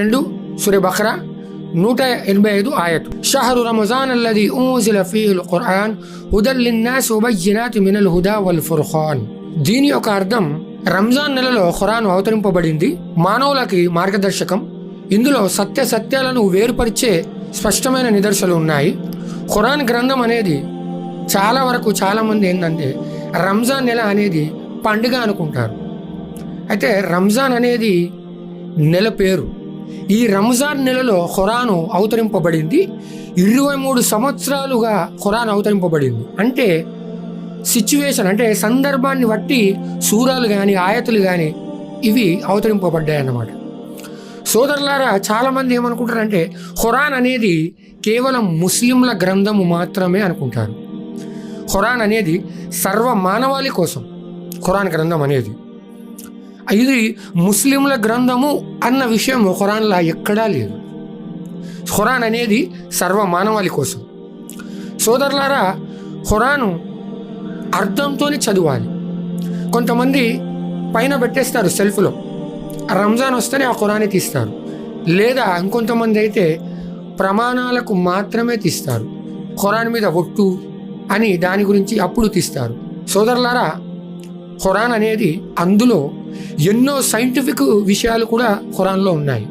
2 సూరా బఖరా 185 ఆయత్. షహరు రమజాన్ అల్లదీ ఉంజిల ఫీహిల్ ఖుర్ఆన్ హుదల్ లిన్నాస్ వబయ్యినాతిన్ మినల్ హుదా వల్ ఫుర్ఖాన్. దీని యొక్క అర్థం, రంజాన్ నెలలో ఖురాన్ అవతరింపబడింది, మానవులకి మార్గదర్శకం. ఇందులో సత్యాలను వేరుపరిచే స్పష్టమైన నిదర్శనలు ఉన్నాయి. ఖురాన్ గ్రంథం అనేది చాలామంది ఏంటంటే రంజాన్ నెల అనేది పండుగ అనుకుంటారు. అయితే రంజాన్ అనేది నెల పేరు. ఈ రంజాన్ నెలలో ఖురాను అవతరింపబడింది. 23 సంవత్సరాలుగా ఖురాన్ అవతరింపబడింది. అంటే సిచ్యువేషన్, అంటే సందర్భాన్ని బట్టి సూరాలు కానీ ఆయతులు కానీ ఇవి అవతరింపబడ్డాయి అన్నమాట. సోదరులారా, చాలామంది ఏమనుకుంటారంటే ఖురాన్ అనేది కేవలం ముస్లింల గ్రంథము మాత్రమే అనుకుంటారు. ఖురాన్ అనేది సర్వ మానవాళి కోసం ఖురాన్ గ్రంథం అనేది. ఇది ముస్లింల గ్రంథము అన్న విషయం ఖురాన్లో ఎక్కడా లేదు. ఖురాన్ అనేది సర్వ మానవాళి కోసం. సోదరులారా, ఖురాను అర్థంతోనే చదవాలి. కొంతమంది పైన పెట్టేస్తారు సెల్ఫ్లో, రంజాన్ వస్తేనే ఆ ఖురాన్ని తీస్తారు. లేదా ఇంకొంతమంది అయితే ప్రమాణాలకు మాత్రమే తీస్తారు, ఖురాన్ మీద ఒట్టు అని దాని గురించి అప్పుడు తీస్తారు. సోదరులారా, ఖురాన్ అనేది అందులో ఎన్నో సైంటిఫిక్ విషయాలు కూడా ఖురాన్లో ఉన్నాయి.